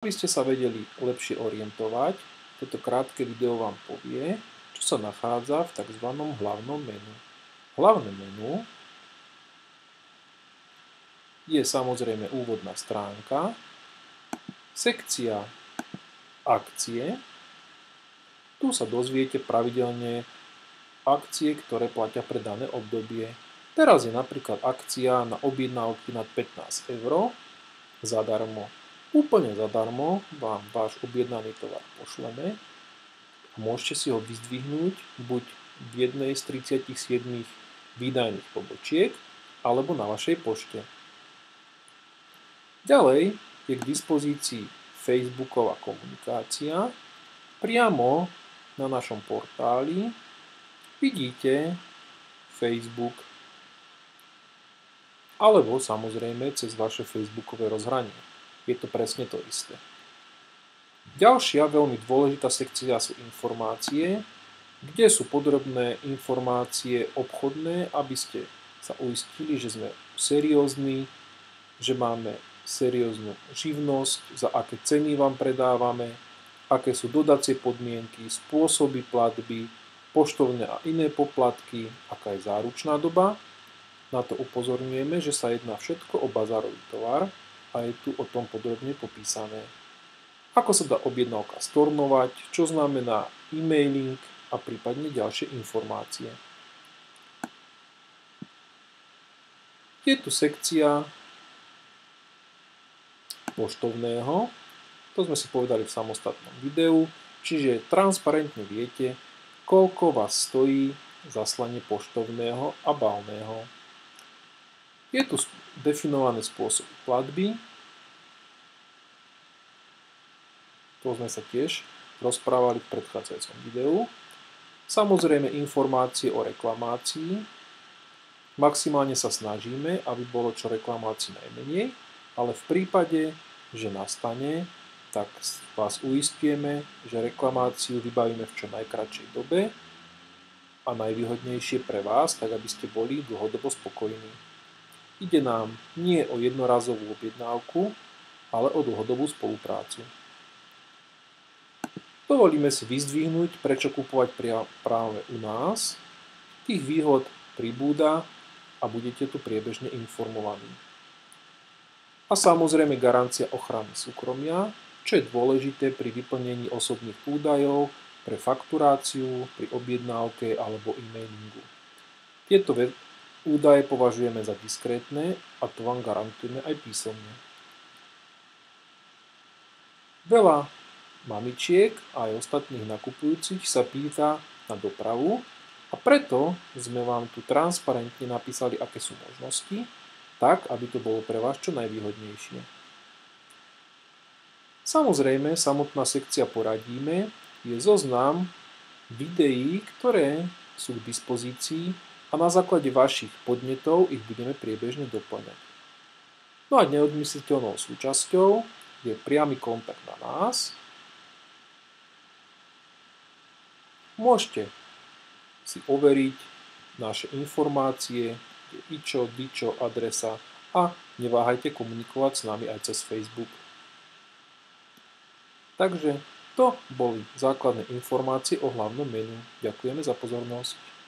Aby ste sa vedeli lepšie orientovať, toto krátke video vám povie, čo sa nachádza v tzv. Hlavnom menu. Hlavné menu je samozrejme úvodná stránka, sekcia akcie. Tu sa dozviete pravidelne akcie, ktoré platia pre dané obdobie. Teraz je napríklad akcia na objednávky nad 15 € zadarmo. Úplne zadarmo vám váš objednaný tovar pošleme a môžete si ho vyzdvihnúť buď v jednej z 37 výdajných pobočiek alebo na vašej pošte. Ďalej je k dispozícii Facebooková komunikácia. Priamo na našom portáli vidíte Facebook alebo samozrejme cez vaše facebookové rozhranie. Je to presne to isté. Ďalšia veľmi dôležitá sekcia sú informácie, kde sú podrobné informácie obchodné, aby ste sa uistili, že sme seriózni, že máme serióznu živnosť, za aké ceny vám predávame, aké sú dodacie podmienky, spôsoby platby, poštovné a iné poplatky, aká je záručná doba. Na to upozorňujeme, že sa jedná všetko o bazárový tovar a je tu o tom podrobne popísané. Ako sa dá objednávka stornovať, čo znamená e-mailing a prípadne ďalšie informácie. Je tu sekcia poštovného, to sme si povedali v samostatnom videu, čiže transparentne viete, koľko vás stojí zaslanie poštovného a balného. Je tu definovaný spôsob platby, to sme sa tiež rozprávali v predchádzajúcom videu. Samozrejme informácie o reklamácii. Maximálne sa snažíme, aby bolo čo reklamácií najmenej, ale v prípade, že nastane, tak vás uistujeme, že reklamáciu vybavíme v čo najkratšej dobe a najvýhodnejšie pre vás, tak aby ste boli dlhodobo spokojní. Ide nám nie o jednorazovú objednávku, ale o dlhodobú spoluprácu. Dovolíme si vyzdvihnúť, prečo kupovať práve u nás. Tých výhod pribúda a budete tu priebežne informovaní. A samozrejme garancia ochrany súkromia, čo je dôležité pri vyplnení osobných údajov, pre fakturáciu, pri objednávke alebo e-mailingu. Tieto údaje považujeme za diskrétne a to vám garantujeme aj písomne. Veľa mamičiek a aj ostatných nakupujúcich sa pýta na dopravu a preto sme vám tu transparentne napísali, aké sú možnosti, tak, aby to bolo pre vás čo najvýhodnejšie. Samozrejme, samotná sekcia poradíme je zoznam videí, ktoré sú k dispozícii a na základe vašich podnetov ich budeme priebežne doplňať. No a neodmysliteľnou súčasťou je priamy kontakt na nás. Môžete si overiť naše informácie, ičo, dičo, adresa a neváhajte komunikovať s nami aj cez Facebook. Takže to boli základné informácie o hlavnom menu. Ďakujeme za pozornosť.